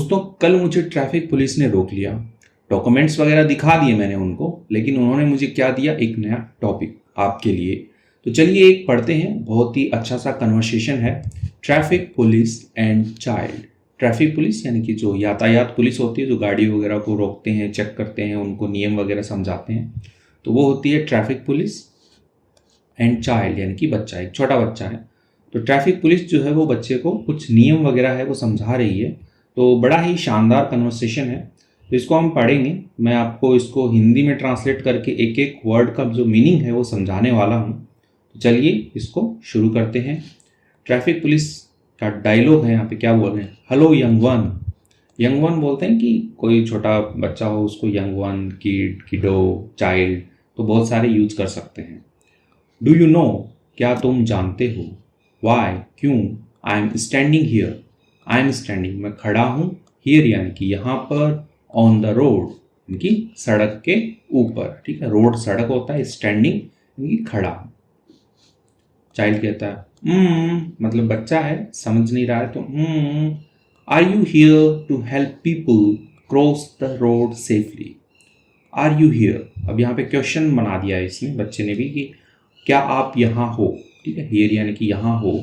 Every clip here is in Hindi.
दोस्तों, कल मुझे ट्रैफिक पुलिस ने रोक लिया। डॉक्यूमेंट्स वगैरह दिखा दिए मैंने उनको, लेकिन उन्होंने मुझे क्या दिया, एक नया टॉपिक आपके लिए। तो चलिए एक पढ़ते हैं, बहुत ही अच्छा सा कन्वर्सेशन है। Traffic police and child. Traffic police यानी कि जो यातायात पुलिस होती है, जो गाड़ी वगैरह को रोकते हैं, चेक करते हैं, उनको नियम वगैरह समझाते हैं, तो वो होती है ट्रैफिक पुलिस। एंड चाइल्ड यानी कि बच्चा, एक छोटा बच्चा है। तो ट्रैफिक पुलिस जो है वो बच्चे को कुछ नियम वगैरह है वो समझा रही है। तो बड़ा ही शानदार कन्वर्सेशन है, तो इसको हम पढ़ेंगे। मैं आपको इसको हिंदी में ट्रांसलेट करके एक एक वर्ड का जो मीनिंग है वो समझाने वाला हूँ। तो चलिए इसको शुरू करते हैं। ट्रैफिक पुलिस का डायलॉग है, यहाँ पे क्या बोल रहे हैं, hello young one. Young one बोलते हैं कि कोई छोटा बच्चा हो, उसको यंग वन, किड, किडो, चाइल्ड, तो बहुत सारे यूज कर सकते हैं। डू यू नो, क्या तुम जानते हो, वाई, क्यों, I am standing here, I am standing, मैं खड़ा हूँ, हियर यानी कि यहाँ पर, ऑन द रोड यानी कि सड़क के ऊपर, ठीक है, रोड सड़क होता है, स्टैंडिंग यानी कि खड़ा। चाइल्ड कहता है मतलब बच्चा है, समझ नहीं रहा है, तो are you here to help people cross the road safely. Are you here, अब यहाँ पे क्वेश्चन बना दिया है इसने, बच्चे ने भी, कि क्या आप यहाँ हो, ठीक है, हियर यानी कि यहाँ हो,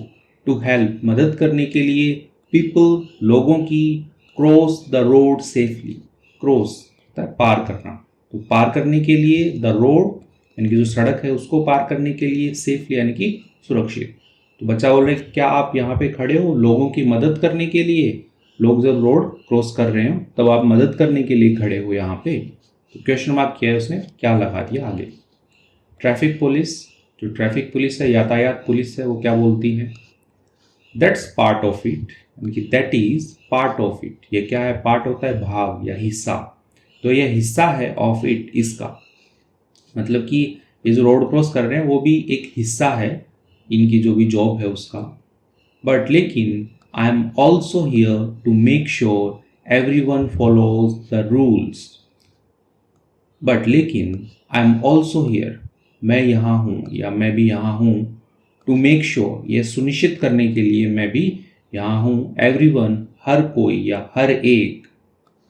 टू हेल्प मदद करने के लिए, पीपल लोगों की, cross the road safely, cross पार करना, तो पार करने के लिए, द रोड यानी कि जो सड़क है उसको पार करने के लिए, सेफली यानी कि सुरक्षित। तो बच्चा बोल रहे क्या आप यहाँ पे खड़े हो लोगों की मदद करने के लिए, लोग जब रोड क्रॉस कर रहे हो तब आप मदद करने के लिए खड़े हो यहाँ पे। तो क्वेश्चन मार्क किया है उसने, क्या लगा दिया आगे। ट्रैफिक पुलिस, जो ट्रैफिक पुलिस है, यातायात पुलिस है, वो क्या बोलती है, दैट्स पार्ट ऑफ इट, यानी कि that is part of it, ये क्या है, पार्ट होता है भाग या हिस्सा, तो ये हिस्सा है, ऑफ इट इसका, मतलब कि ये जो रोड क्रॉस कर रहे हैं वो भी एक हिस्सा है इनकी जो भी जॉब है उसका। बट लेकिन I am also here to make sure everyone follows the rules. But लेकिन आई एम ऑल्सो हियर, मैं यहाँ हूँ या मैं भी यहाँ हूँ, टू मेक श्योर ये सुनिश्चित करने के लिए मैं भी यहाँ हूँ, एवरीवन हर कोई या हर एक,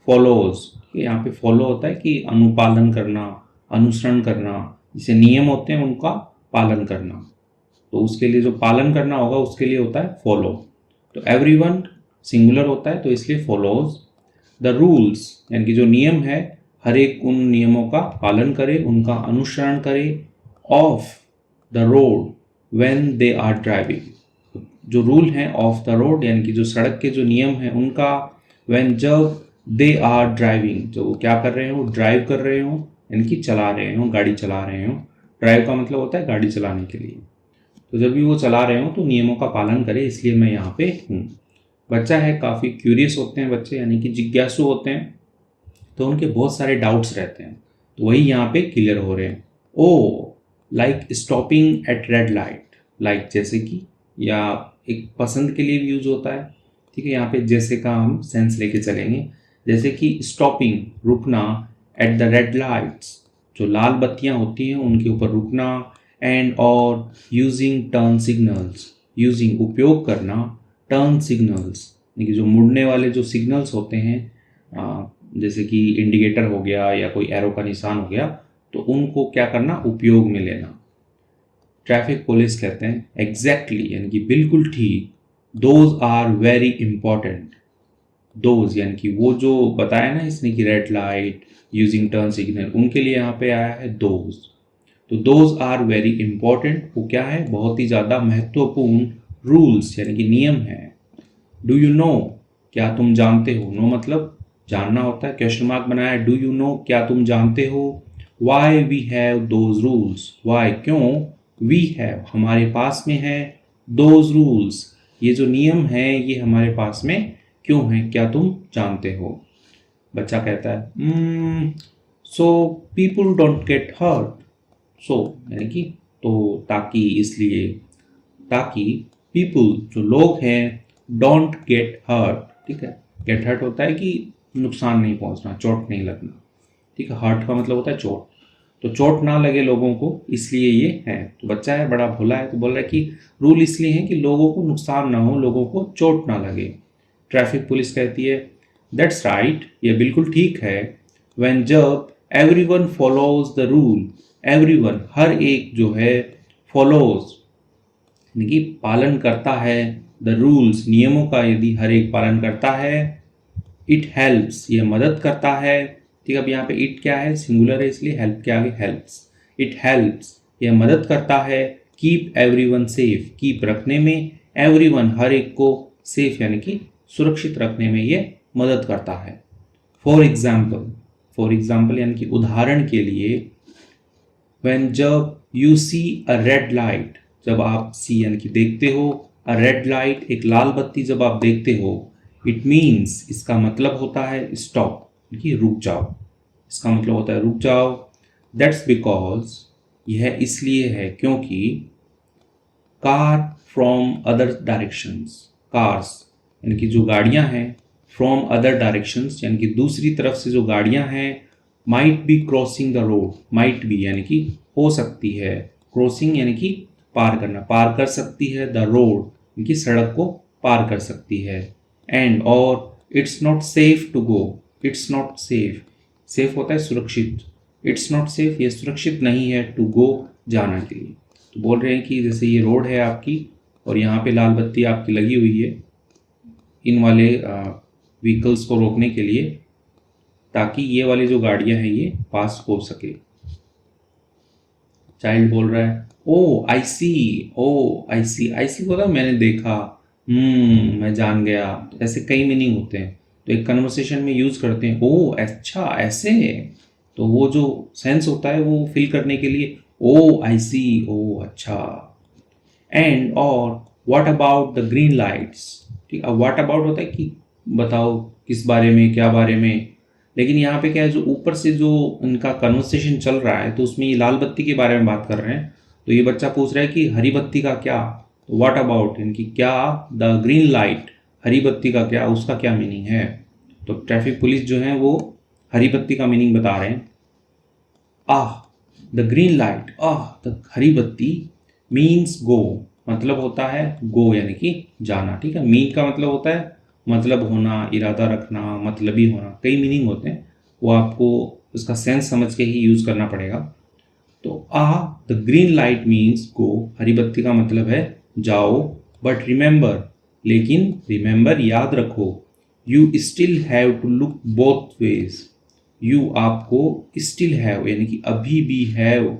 फॉलोज, यहाँ पे फॉलो होता है कि अनुपालन करना, अनुसरण करना, जैसे नियम होते हैं उनका पालन करना, तो उसके लिए जो पालन करना होगा उसके लिए होता है फॉलो। तो एवरीवन सिंगुलर होता है तो इसलिए फॉलोज द रूल्स, यानी कि जो नियम है हर एक उन नियमों का पालन करे, उनका अनुसरण करे, of the road when they are driving, जो रूल हैं ऑफ द रोड यानी कि जो सड़क के जो नियम हैं उनका, व्हेन जब, दे आर ड्राइविंग जो वो क्या कर रहे हो, ड्राइव कर रहे हो यानी कि चला रहे हो, गाड़ी चला रहे हो। ड्राइव का मतलब होता है गाड़ी चलाने के लिए, तो जब भी वो चला रहे हो तो नियमों का पालन करें, इसलिए मैं यहाँ पे हूँ। बच्चा है, काफ़ी क्यूरियस होते हैं बच्चे, यानी कि जिज्ञासु होते हैं, तो उनके बहुत सारे डाउट्स रहते हैं, तो वही यहाँ पे क्लियर हो रहे हैं। Oh like stopping at red light, like जैसे कि, या एक पसंद के लिए भी यूज होता है, ठीक है, यहाँ पे जैसे का हम सेंस लेके चलेंगे, जैसे कि स्टॉपिंग रुकना, एट द रेड लाइट्स जो लाल बत्तियाँ होती हैं उनके ऊपर रुकना, एंड और यूजिंग टर्न सिग्नल्स, यूजिंग उपयोग करना, टर्न सिग्नल्स यानी कि जो मुड़ने वाले जो सिग्नल्स होते हैं, जैसे कि इंडिकेटर हो गया या कोई एरो का निशान हो गया, तो उनको क्या करना, उपयोग में लेना। ट्रैफिक पुलिस कहते हैं एग्जैक्टली यानी कि बिल्कुल ठीक, those are very important, those यानी कि वो जो बताया ना इसने कि red light, using turn signal, उनके लिए यहाँ पे आया है दोज, तो दोज आर वेरी इंपॉर्टेंट, वो क्या है, बहुत ही ज़्यादा महत्वपूर्ण, रूल्स यानी कि नियम है। डू यू नो, क्या तुम जानते हो, नो मतलब जानना होता है, क्वेश्चन मार्क बनाया, डू यू नो क्या तुम जानते हो, why we have those rules, why क्यों, वी हैव हमारे पास में है, दोज रूल्स ये जो नियम है ये हमारे पास में क्यों है, क्या तुम जानते हो। बच्चा कहता है सो पीपुल डोंट गेट हर्ट, सो यानी कि, तो ताकि, इसलिए, ताकि पीपुल जो लोग हैं, डोंट गेट हर्ट, ठीक है, गेट हर्ट होता है कि नुकसान नहीं पहुंचना, चोट नहीं लगना, ठीक है, हर्ट का मतलब होता है चोट, तो चोट ना लगे लोगों को, इसलिए ये है। तो बच्चा है, बड़ा भोला है, तो बोल रहा है कि रूल इसलिए है कि लोगों को नुकसान ना हो, लोगों को चोट ना लगे। ट्रैफिक पुलिस कहती है दैट्स राइट, ये बिल्कुल ठीक है। व्हेन जब everyone follows the rule, everyone हर एक जो है फॉलोज यानी कि पालन करता है, द रूल्स नियमों का यदि हर एक पालन करता है, इट हेल्प्स ये मदद करता है। ठीक है, अब यहाँ पे इट क्या है, सिंगुलर है इसलिए हेल्प के आगे हेल्प्स, इट हेल्प्स ये मदद करता है, कीप एवरीवन सेफ कीप रखने में, एवरीवन हर एक को सेफ यानी कि सुरक्षित रखने में ये मदद करता है। फॉर एग्जाम्पल यानी कि उदाहरण के लिए, व्हेन जब you see a red light, जब आप सी यानी कि देखते हो, अ रेड लाइट एक लाल बत्ती जब आप देखते हो, इट मीन्स इसका मतलब होता है स्टॉप कि रुक जाओ, इसका मतलब होता है रुक जाओ। दैट्स बिकॉज यह इसलिए है क्योंकि car from other directions, cars यानी कि जो गाड़ियां हैं, फ्रॉम अदर डायरेक्शंस यानी कि दूसरी तरफ से जो गाड़ियां हैं, might be crossing the road, might be यानी कि हो सकती है, क्रॉसिंग यानी कि पार करना, पार कर सकती है, द रोड यानी कि सड़क को पार कर सकती है, एंड और it's not safe to go, it's not safe, safe होता है सुरक्षित, इट्स नॉट सेफ ये सुरक्षित नहीं है, टू गो जाना के लिए। तो बोल रहे हैं कि जैसे ये रोड है आपकी और यहाँ पे लाल बत्ती आपकी लगी हुई है इन वाले व्हीकल्स को रोकने के लिए, ताकि ये वाली जो गाड़ियां हैं ये पास हो सके। चाइल्ड बोल रहा है ओ आई सी, ओ आई सी, आई सी बोला मैंने देखा, मैं जान गया। तो ऐसे कई मीनिंग होते हैं, तो एक कन्वर्सेशन में यूज करते हैं ओ अच्छा ऐसे है, तो वो जो सेंस होता है वो फिल करने के लिए ओ आई सी, ओ अच्छा। एंड और what about the green lights, ठीक है, व्हाट अबाउट होता है कि बताओ किस बारे में, क्या बारे में, लेकिन यहाँ पे क्या है, जो ऊपर से जो उनका कन्वर्सेशन चल रहा है तो उसमें ये लाल बत्ती के बारे में बात कर रहे हैं, तो ये बच्चा पूछ रहा है कि हरी बत्ती का क्या, तो व्हाट अबाउट यानी कि क्या, द ग्रीन लाइट हरी बत्ती का क्या, उसका क्या मीनिंग है। तो ट्रैफिक पुलिस जो है वो हरी बत्ती का मीनिंग बता रहे हैं। Ah the green light, ah the हरी बत्ती मीन्स गो, मतलब होता है गो यानी कि जाना। ठीक है, मीन का मतलब होता है मतलब होना, इरादा रखना, मतलबी होना, कई मीनिंग होते हैं, वो आपको उसका सेंस समझ के ही यूज़ करना पड़ेगा। तो the green light means go, हरी बत्ती का मतलब है जाओ, बट रिमेंबर लेकिन रिमेंबर याद रखो, you still have to look both ways, you आपको स्टिल हैव यानी कि अभी भी हैव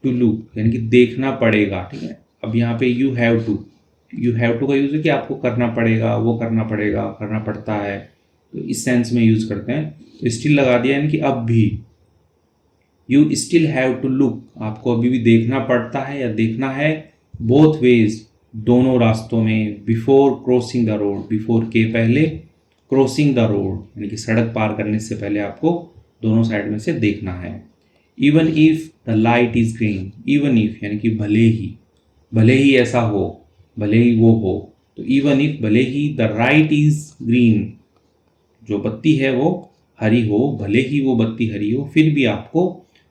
टू लुक यानी कि देखना पड़ेगा। ठीक है, अब यहाँ पे यू हैव टू का यूज़ है कि आपको करना पड़ेगा, वो करना पड़ेगा, करना पड़ता है, तो इस सेंस में यूज़ करते हैं। तो स्टिल लगा दिया यानी कि अब भी, you still have to look आपको अभी भी देखना पड़ता है या देखना है, बोथ वेज दोनों रास्तों में, before crossing the road, before के पहले, क्रॉसिंग द रोड यानी कि सड़क पार करने से पहले आपको दोनों साइड में से देखना है। Even if the light is green, even if यानी कि भले ही ऐसा हो, भले ही वो हो, तो इवन इफ भले ही द राइट इज ग्रीन, जो बत्ती है वो हरी हो, भले ही वो बत्ती हरी हो, फिर भी आपको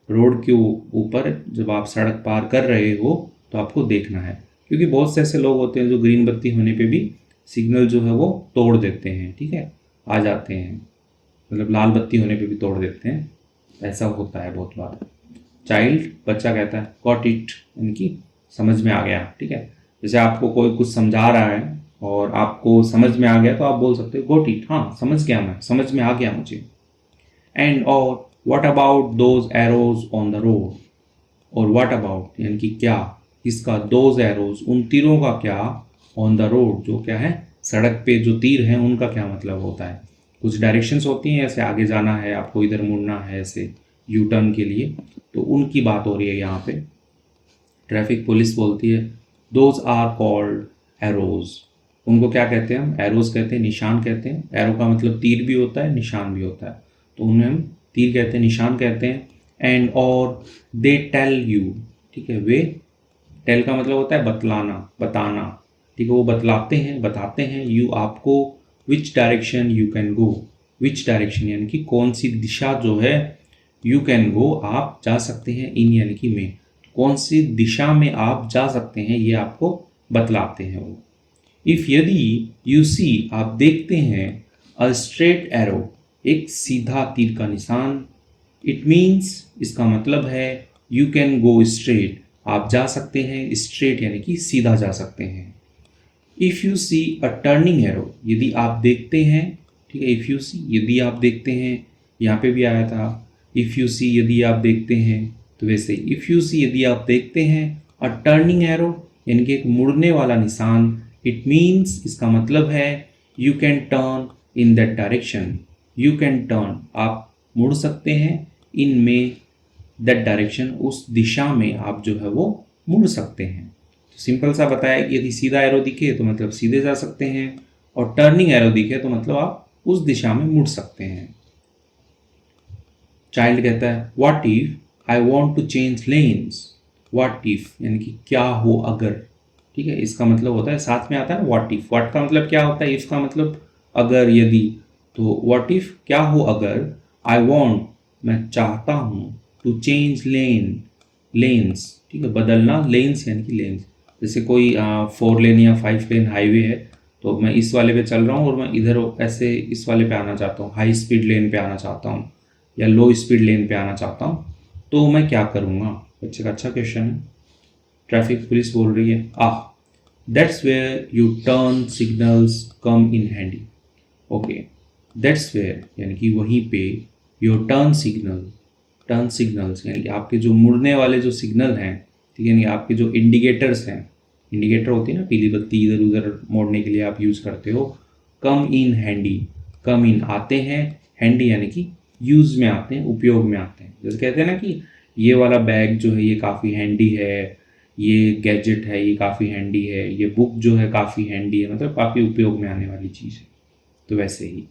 रोड के ऊपर जब आप सड़क पार कर रहे हो तो आपको देखना है, क्योंकि बहुत से ऐसे लोग होते हैं जो ग्रीन बत्ती होने पे भी सिग्नल जो है वो तोड़ देते हैं। ठीक है, आ जाते हैं, मतलब लाल बत्ती होने पे भी तोड़ देते हैं, ऐसा होता है बहुत बार। चाइल्ड बच्चा कहता है गॉट इट यानी कि समझ में आ गया। ठीक है, जैसे आपको कोई कुछ समझा रहा है और आपको समझ में आ गया तो आप बोल सकते हो गॉट इट, हाँ समझ गया, मैं समझ में आ गया मुझे। एंड और what about those arrows on the road, और व्हाट अबाउट यानी कि क्या, इसका दोज एरोज उन तीरों का क्या, ऑन द रोड जो क्या है सड़क पे जो तीर हैं उनका क्या मतलब होता है। कुछ डायरेक्शंस होती हैं, ऐसे आगे जाना है आपको, इधर मुड़ना है ऐसे यू टर्न के लिए, तो उनकी बात हो रही है यहाँ पे। ट्रैफिक पुलिस बोलती है दोज आर कॉल्ड एरोज, उनको क्या कहते हैं हम, एरोज कहते हैं, निशान कहते हैं। एरो का मतलब तीर भी होता है, निशान भी होता है, तो उन्हें हम तीर कहते हैं, निशान कहते हैं। एंड और दे टेल यू, ठीक है, वे टेल का मतलब होता है बतलाना, बताना, ठीक है, वो बताते हैं यू आपको, which direction you can go, which direction यानी कि कौन सी दिशा जो है, यू कैन गो आप जा सकते हैं, इन यानी कि में, कौन सी दिशा में आप जा सकते हैं ये आपको बतलाते हैं वो। इफ़ यदि यू सी आप देखते हैं, अ स्ट्रेट एरो, एक सीधा तीर का निशान। इट मीन्स, इसका मतलब है यू कैन गो स्ट्रेट, आप जा सकते हैं स्ट्रेट यानी कि सीधा जा सकते हैं। If you see a turning arrow, यदि आप देखते हैं, ठीक है, इफ़ यू सी यदि आप देखते हैं, यहाँ पे भी आया था इफ़ यू सी यदि आप देखते हैं, तो वैसे इफ़ यू सी यदि आप देखते हैं अ टर्निंग एरो यानी कि एक मुड़ने वाला निशान। इट मीन्स, इसका मतलब है you can turn in that direction, you can turn, आप मुड़ सकते हैं, इन में दैट डायरेक्शन, उस दिशा में आप जो है वो मुड़ सकते हैं। तो सिंपल सा बताया कि यदि सीधा एरो दिखे तो मतलब सीधे जा सकते हैं, और टर्निंग एरो दिखे तो मतलब आप उस दिशा में मुड़ सकते हैं। चाइल्ड कहता है what if I want to change lanes, what if यानी कि क्या हो अगर, ठीक है, इसका मतलब होता है साथ में आता है व्हाट इफ, व्हाट का मतलब क्या होता है, इफ का मतलब अगर यदि, तो व्हाट इफ क्या हो अगर, आई वांट मैं चाहता हूँ, टू चेंज लेन्स, ठीक है, बदलना, लेन्स यानी कि लेन्स, जैसे कोई 4 लेन या 5 लेन हाईवे है, तो मैं इस वाले पे चल रहा हूँ और मैं इधर ऐसे इस वाले पे आना चाहता हूँ, हाई स्पीड लेन पे आना चाहता हूँ या लो स्पीड लेन पे आना चाहता हूँ, तो मैं क्या करूँगा। बच्चे का अच्छा क्वेश्चन है। ट्रैफिक पुलिस बोल रही है that's where you turn signals come in handy. Okay, that's where यानी कि वहीं पे योर टर्न सिग्नल्स यानी कि आपके जो मुड़ने वाले जो सिग्नल हैं, ठीक है, यानी आपके जो इंडिकेटर्स हैं, इंडिकेटर होती है ना पीली बत्ती इधर उधर मोड़ने के लिए आप यूज़ करते हो, कम इन हैंडी, कम इन आते हैं, हैंडी यानी कि यूज़ में आते हैं, उपयोग में आते हैं। जैसे कहते हैं ना कि ये वाला बैग जो है ये काफ़ी हैंडी है, ये गैजेट है ये काफ़ी हैंडी है, ये बुक जो है काफ़ी हैंडी है, मतलब काफ़ी उपयोग में आने वाली चीज़ है। तो वैसे ही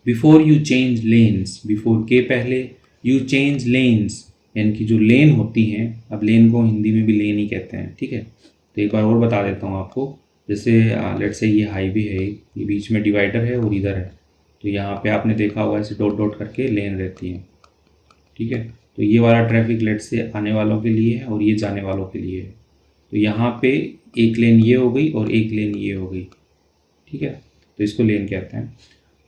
before you change lanes, before के पहले, यू चेंज लेन्स यानी कि जो लेन होती हैं, अब लेन को हिंदी में भी लेन ही कहते हैं, ठीक है। तो एक बार और बता देता हूँ आपको, जैसे लेट्स से ये हाईवे है, ये बीच में डिवाइडर है और इधर है, तो यहाँ पे आपने देखा होगा ऐसे डॉट डॉट करके लेन रहती है, ठीक है। तो ये वाला ट्रैफिक लेट्स से आने वालों के लिए है और ये जाने वालों के लिए है। तो यहाँ पे एक लेन ये हो गई और एक लेन ये हो गई, ठीक है, तो इसको लेन कहते हैं।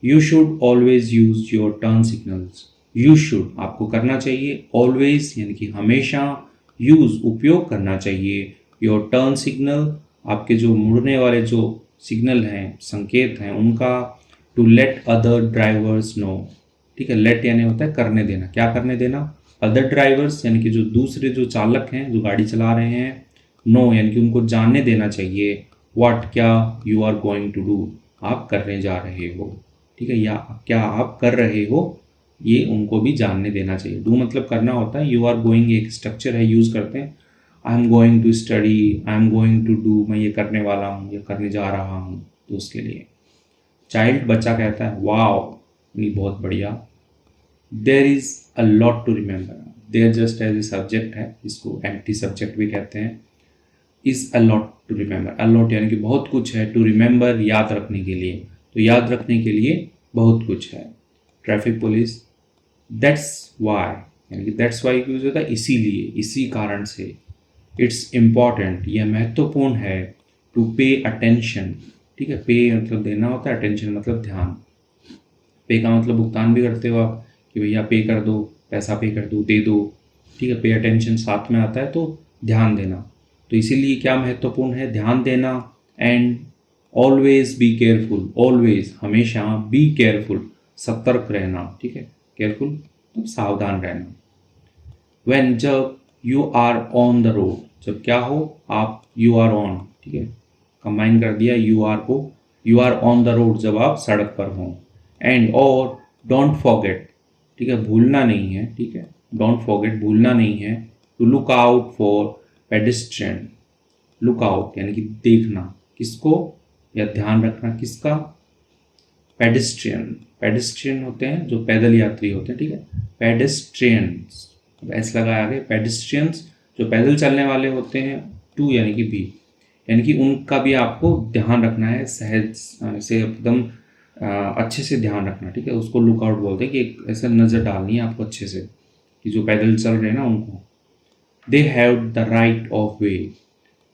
You should always use your turn signals, you should आपको करना चाहिए, ऑलवेज यानी कि हमेशा, यूज उपयोग करना चाहिए, योर टर्न सिग्नल आपके जो मुड़ने वाले जो सिग्नल हैं, संकेत हैं उनका, to let other drivers know, ठीक है, लेट यानी होता है करने देना, क्या करने देना, अदर ड्राइवर्स यानी कि जो दूसरे जो चालक हैं जो गाड़ी चला रहे हैं, नो यानी कि उनको जानने देना चाहिए, व्हाट क्या, you are going to do आप करने जा रहे हो, ठीक है, या क्या आप कर रहे हो, ये उनको भी जानने देना चाहिए। डू मतलब करना होता है, यू आर गोइंग एक स्ट्रक्चर है, यूज़ करते हैं, I am going to study, I am going to do, मैं ये करने वाला हूँ या करने जा रहा हूँ, तो उसके लिए। चाइल्ड बच्चा कहता है वाओ, ये बहुत बढ़िया, there is a lot to remember, there just as a subject है, इसको एम्प्टी सब्जेक्ट भी कहते हैं, is a lot to remember, a lot यानी कि बहुत कुछ है, टू रिमेंबर याद रखने के लिए, तो याद रखने के लिए बहुत कुछ है। ट्रैफिक पुलिस दैट्स वाई यानी कि दैट्स वाई यूज होता है इसीलिए, इसी कारण से, इट्स इम्पॉर्टेंट यह महत्वपूर्ण है, टू पे अटेंशन, ठीक है, पे मतलब देना होता है, अटेंशन मतलब ध्यान, पे का मतलब भुगतान भी करते हो आप कि भैया पे कर दो, पैसा पे कर दो, दे दो, ठीक है, पे अटेंशन साथ में आता है, तो ध्यान देना, तो इसीलिए क्या महत्वपूर्ण है, ध्यान देना, and always be careful, always हमेशा, बी केयरफुल सतर्क रहना, ठीक है, केयरफुल मतलब सावधान रहना। व्हेन जब you are on the road, जब क्या हो आप, यू आर ऑन, ठीक है, कंबाइन कर दिया यू आर को, you are on the road जब आप सड़क पर हों, एंड और डोंट फॉरगेट, ठीक है, भूलना नहीं है, ठीक है, डोंट फॉरगेट भूलना नहीं है, to look out for pedestrian, look out यानी कि देखना, किसको या ध्यान रखना किसका, पेडिस्ट्रियन, पेडिस्ट्रियन होते हैं जो पैदल यात्री होते हैं, ठीक है, पेडिस्ट्रियंस, ऐसा लगा आगे, पेडिस्ट्रियंस जो पैदल चलने वाले होते हैं, टू यानी कि भी, यानी कि उनका भी आपको ध्यान रखना है, सहज से एकदम अच्छे से ध्यान रखना, ठीक है, उसको लुकआउट बोलते हैं कि एक ऐसा नज़र डालनी है आपको अच्छे से कि जो पैदल चल रहे हैं ना उनको। दे have the right of way,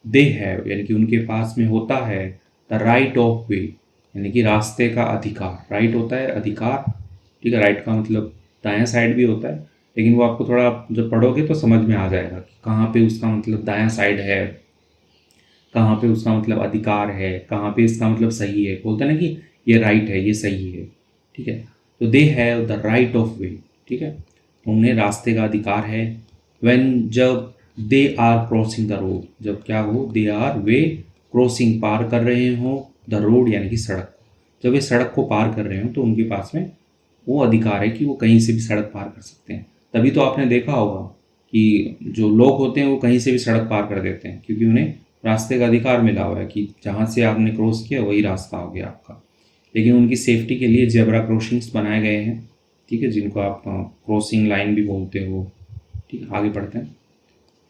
they have यानी कि उनके पास में होता है, द राइट ऑफ वे यानी कि रास्ते का अधिकार, राइट होता है अधिकार, ठीक है, राइट का मतलब दायां साइड भी होता है, लेकिन वो आपको थोड़ा जब पढ़ोगे तो समझ में आ जाएगा कि कहाँ पे उसका मतलब दायां साइड है, कहाँ पे उसका मतलब अधिकार है, कहाँ पे इसका मतलब सही है। बोलते हैं ना कि ये राइट है, ये सही है, ठीक है। तो they have the right of way, ठीक है, उन्हें रास्ते का अधिकार है। व्हेन जब they are crossing the road, जब क्या हो, दे आर वे क्रॉसिंग पार कर रहे हो द रोड यानी कि सड़क, जब ये सड़क को पार कर रहे हो तो उनके पास में वो अधिकार है कि वो कहीं से भी सड़क पार कर सकते हैं। तभी तो आपने देखा होगा कि जो लोग होते हैं वो कहीं से भी सड़क पार कर देते हैं, क्योंकि उन्हें रास्ते का अधिकार मिला हुआ है कि जहाँ से आपने क्रॉस किया वही रास्ता हो गया आपका। लेकिन उनकी सेफ्टी के लिए जेब्रा क्रॉसिंग्स बनाए गए हैं, ठीक है, जिनको आप क्रॉसिंग लाइन भी बोलते हो, ठीक है। आगे पढ़ते हैं।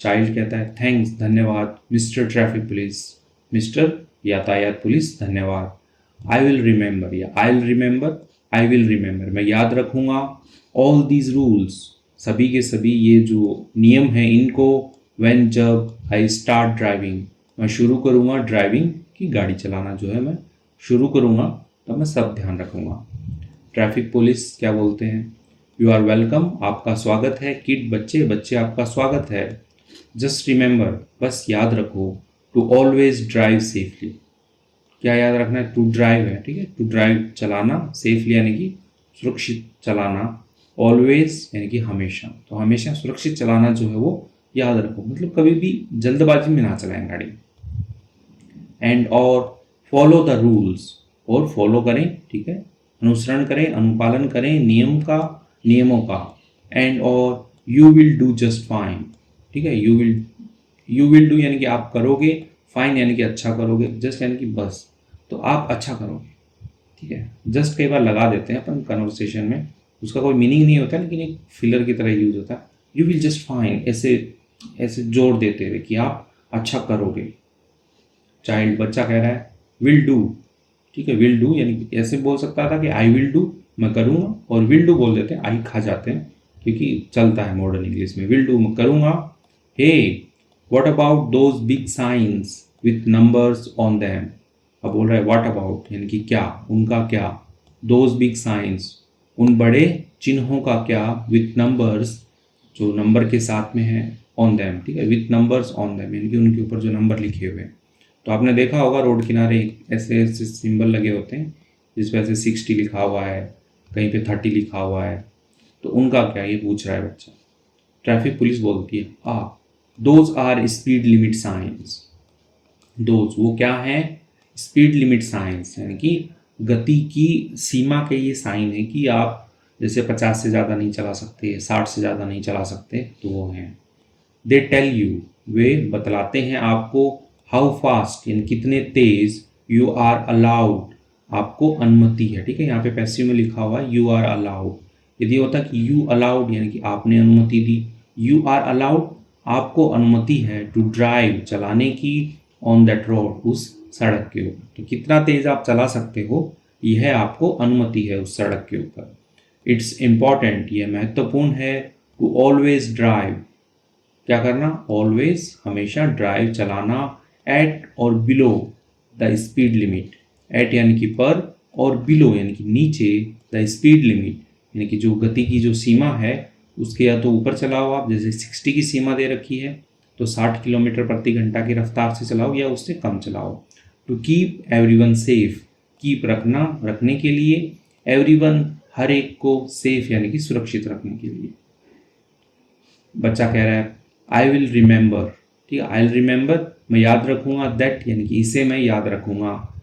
चाइल्ड कहता है थैंक्स, धन्यवाद, मिस्टर ट्रैफिक पुलिस, मिस्टर यातायात पुलिस धन्यवाद। आई विल रिमेंबर, या I will remember, I will remember, मैं याद रखूँगा। ऑल दीज रूल्स, सभी के सभी ये जो नियम हैं इनको, व्हेन जब आई स्टार्ट ड्राइविंग, मैं शुरू करूँगा ड्राइविंग की गाड़ी चलाना जो है मैं शुरू करूँगा तब मैं सब ध्यान रखूँगा। ट्रैफिक पुलिस क्या बोलते हैं, यू आर वेलकम, आपका स्वागत है, किड बच्चे, बच्चे आपका स्वागत है। जस्ट रिमेंबर, बस याद रखो, टू ऑलवेज ड्राइव सेफली, क्या याद रखना है, टू ड्राइव है, ठीक है, टू ड्राइव चलाना, सेफली यानी कि सुरक्षित चलाना, ऑलवेज यानी कि हमेशा, तो हमेशा सुरक्षित चलाना जो है वो याद रखो, मतलब कभी भी जल्दबाजी में ना चलाएं गाड़ी। एंड और फॉलो द रूल्स, और फॉलो करें, ठीक है, अनुसरण करें, अनुपालन करें नियमों का। एंड और you will do just fine, ठीक है, यू विल डू यानी कि आप करोगे, फाइन यानी कि अच्छा करोगे, जस्ट यानी कि बस, तो आप अच्छा करोगे, ठीक है। जस्ट कई बार लगा देते हैं अपन कन्वर्सेशन में, उसका कोई मीनिंग नहीं होता, लेकिन एक फिलर की तरह यूज होता है। यू विल जस्ट फाइन, ऐसे ऐसे जोर देते हुए कि आप अच्छा करोगे। चाइल्ड बच्चा कह रहा है विल डू, ठीक है, विल डू यानी कि ऐसे बोल सकता था कि आई विल डू, मैं करूँगा, और विल डू बोल देते हैं, आई खा जाते हैं क्योंकि चलता है मॉडर्न इंग्लिश में, विल डू मैं करूँगा। Hey what about those big signs with numbers on them, अब बोल रहा है व्हाट अबाउट यानी कि क्या, उनका क्या, दोज बिग साइंस उन बड़े चिन्हों का क्या, विथ नंबर्स जो नंबर के साथ में है, ऑन देम, ठीक है, विथ नंबर्स ऑन देम यानी कि उनके ऊपर जो नंबर लिखे हुए हैं। तो आपने देखा होगा रोड किनारे ऐसे ऐसे सिंबल लगे होते हैं जिस पर ऐसे 60 लिखा हुआ है, कहीं पे 30 लिखा हुआ है, तो उनका क्या, ये पूछ रहा है बच्चा। ट्रैफिक पुलिस बोलती है those are speed limit signs, those वो क्या है, स्पीड लिमिट साइंस यानी कि गति की सीमा के ये साइन है कि आप जैसे 50 से ज़्यादा नहीं चला सकते, 60 से ज़्यादा नहीं चला सकते, तो वो हैं। दे टेल यू, वे बतलाते हैं आपको, हाउ फास्ट यानी कितने तेज, यू आर अलाउड आपको अनुमति है, ठीक है, यहाँ पे पैसिव में लिखा हुआ है यू आर अलाउड। यदि होता कि यू अलाउड यानी कि आपने अनुमति दी, यू आर अलाउड आपको अनुमति है, टू ड्राइव चलाने की, ऑन दैट रोड उस सड़क के ऊपर, तो कितना तेज आप चला सकते हो यह आपको अनुमति है उस सड़क के ऊपर। इट्स इम्पॉर्टेंट, यह महत्वपूर्ण है, टू ऑलवेज ड्राइव, क्या करना, ऑलवेज हमेशा, ड्राइव चलाना, एट और below the speed limit, at यानी कि पर, और बिलो यानी कि नीचे, द स्पीड लिमिट यानी कि जो गति की जो सीमा है उसके या तो ऊपर चलाओ आप, जैसे 60 की सीमा दे रखी है तो 60 किलोमीटर प्रति घंटा की रफ्तार से चलाओ या उससे कम चलाओ। To keep everyone safe, keep रखना, रखने के लिए, एवरीवन हर एक को, सेफ यानी कि सुरक्षित रखने के लिए। बच्चा कह रहा है आई विल रिमेंबर, ठीक है, आई विल रिमेंबर मैं याद रखूंगा, दैट यानी कि इसे मैं याद रखूंगा।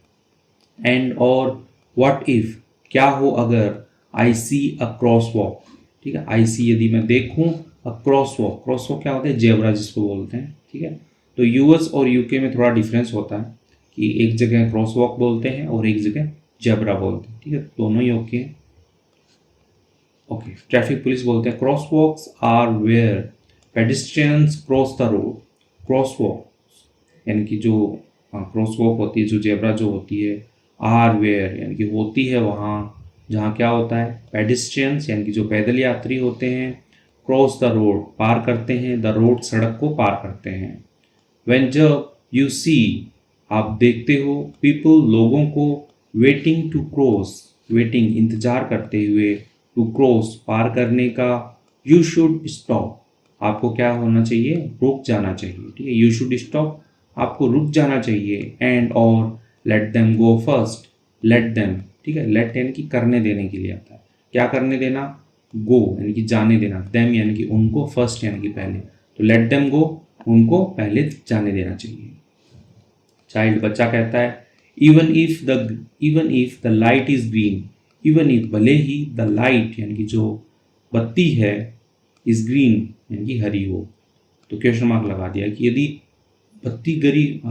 एंड और व्हाट इफ क्या हो अगर, आई सी अ क्रॉस वॉक, ठीक है, आई सी यदि मैं देखूं, a cross walk, cross walk क्या होता है, जेब्रा जिसको बोलते हैं, ठीक है। तो यूएस और यूके में थोड़ा डिफरेंस होता है कि एक जगह क्रॉस वॉक बोलते हैं और एक जगह जेब्रा बोलते हैं, ठीक है, दोनों ही ओके हैं। ओके, ट्रैफिक पुलिस बोलते हैं crosswalks are where pedestrians cross the road, crosswalk यानी कि जो क्रॉस वॉक होती है, जो जेब्रा जो होती है, आर वेयर यानी कि होती है वहाँ जहाँ क्या होता है, पेडिस्ट्रियंस यानी कि जो पैदल यात्री होते हैं, क्रॉस द रोड पार करते हैं, द रोड सड़क को पार करते हैं। व्हेन जब यू सी आप देखते हो, पीपल लोगों को, वेटिंग टू क्रॉस, वेटिंग इंतजार करते हुए, टू क्रॉस पार करने का, यू शुड स्टॉप आपको क्या होना चाहिए, रुक जाना चाहिए, ठीक है, यू शुड स्टॉप आपको रुक जाना चाहिए, एंड और let them go first, let them, ठीक है, लेट यानी कि करने देने के लिए आता है, क्या करने देना, गो यानी कि जाने देना, देम यानी कि उनको, फर्स्ट यानी कि पहले, तो लेट देम गो उनको पहले जाने देना चाहिए। चाइल्ड बच्चा कहता है even if the light is green, even if भले ही, द लाइट यानी कि जो बत्ती है, इज ग्रीन यानी कि हरी हो, तो क्वेश्चन मार्क लगा दिया कि यदि बत्ती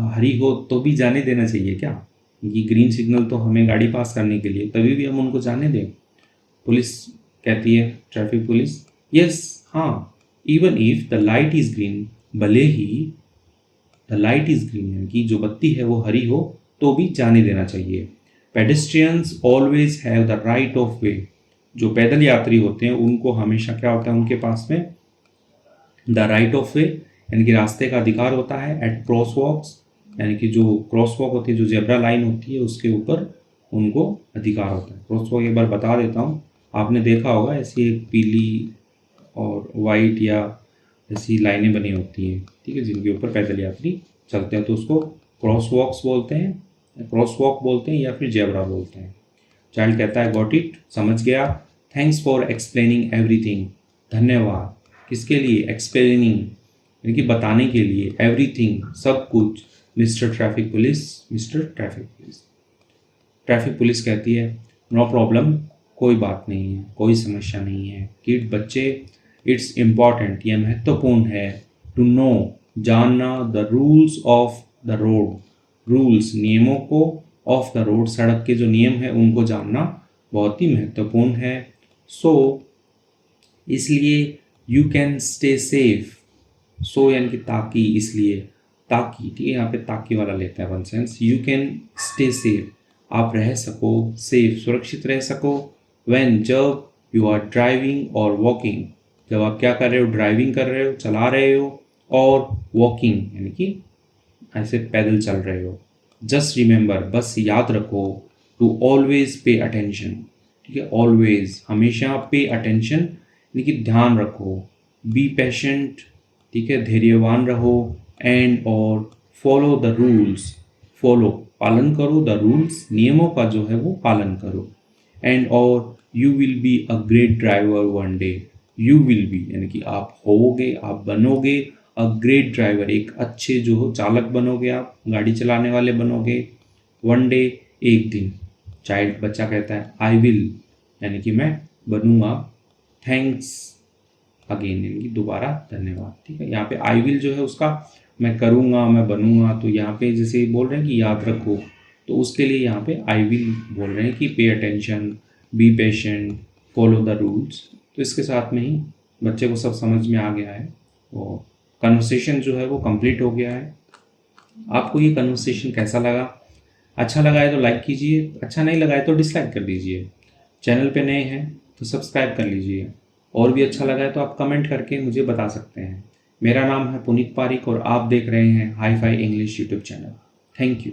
हरी हो तो भी जाने देना चाहिए क्या, क्योंकि ग्रीन सिग्नल तो हमें गाड़ी पास करने के लिए, तभी भी हम उनको जाने दें। पुलिस कहती है, ट्रैफिक पुलिस, यस हाँ, even if the light is green, भले ही द लाइट इज ग्रीन यानी कि जो बत्ती है वो हरी हो तो भी जाने देना चाहिए। Pedestrians always have the right of वे, जो पैदल यात्री होते हैं उनको हमेशा क्या होता है उनके पास में, द राइट ऑफ वे यानी कि रास्ते का अधिकार होता है, एट क्रॉस वॉक्स यानी कि जो क्रॉस वॉक होती है, जो जेब्रा लाइन होती है उसके ऊपर उनको अधिकार होता है। क्रॉस वॉक एक बार बता देता हूँ, आपने देखा होगा ऐसी एक पीली और वाइट या ऐसी लाइनें बनी होती हैं, ठीक है, जिनके ऊपर पैदल यात्री चलते हैं, तो उसको क्रॉस वॉक्स बोलते हैं, क्रॉस वॉक बोलते हैं या फिर जेब्रा बोलते हैं। चाइल्ड कहता है गॉट इट, समझ गया, थैंक्स फॉर एक्सप्लेनिंग एवरीथिंग, धन्यवाद किसके लिए, एक्सप्लेनिंग यानी कि बताने के लिए, एवरीथिंग सब कुछ, mister traffic police, mister traffic police. Traffic police कहती है नो प्रॉब्लम, कोई बात नहीं है, कोई समस्या नहीं है, किड बच्चे, इट्स इम्पॉर्टेंट यह महत्वपूर्ण है, टू नो जानना, the rules of the road, rules नियमों को, ऑफ द रोड सड़क के जो नियम है उनको जानना बहुत ही महत्वपूर्ण है। सो इसलिए, यू कैन स्टे सेफ, सो यानी कि ताकि, इसलिए, ताकि, ठीक है, यहाँ पे ताकि वाला लेता है one sense, you can stay safe आप रह सको, सेफ सुरक्षित रह सको, व्हेन जब, यू आर ड्राइविंग और वॉकिंग जब आप क्या कर रहे हो, ड्राइविंग कर रहे हो, चला रहे हो, और वॉकिंग यानी कि ऐसे पैदल चल रहे हो। जस्ट रिमेंबर बस याद रखो, टू ऑलवेज पे अटेंशन, ठीक है, ऑलवेज हमेशा, पे अटेंशन यानी कि ध्यान रखो, बी पेशेंट, ठीक है, धैर्यवान रहो, एंड और फॉलो द रूल्स, फॉलो पालन करो, द रूल्स नियमों का जो है वो पालन करो, एंड और you will be a great driver one day, you will be यानी कि आप होगे, आप बनोगे, अ ग्रेट ड्राइवर एक अच्छे जो हो चालक बनोगे, आप गाड़ी चलाने वाले बनोगे, वन डे एक दिन। चाइल्ड बच्चा कहता है आई विल यानी कि मैं बनूंगा, थैंक्स अगेन यानी कि दोबारा धन्यवाद, ठीक है, यहाँ पे आई विल जो है उसका मैं करूँगा, मैं बनूंगा, तो यहाँ पे जैसे बोल रहे हैं कि याद रखो, तो उसके लिए यहाँ पे आई विल बोल रहे हैं कि pay attention, be patient, follow the rules. तो इसके साथ में ही बच्चे को सब समझ में आ गया है, और कन्वर्सेशन जो है वो कंप्लीट हो गया है। आपको ये कन्वर्सेशन कैसा लगा? अच्छा लगा है तो लाइक कीजिए, अच्छा नहीं लगा है तो डिसलाइक कर दीजिए। चैनल पे नए हैं तो सब्सक्राइब कर लीजिए, और भी अच्छा लगा है तो आप कमेंट करके मुझे बता सकते हैं। मेरा नाम है पुनीत पारिक और आप देख रहे हैं hi fi English YouTube channel. Thank you.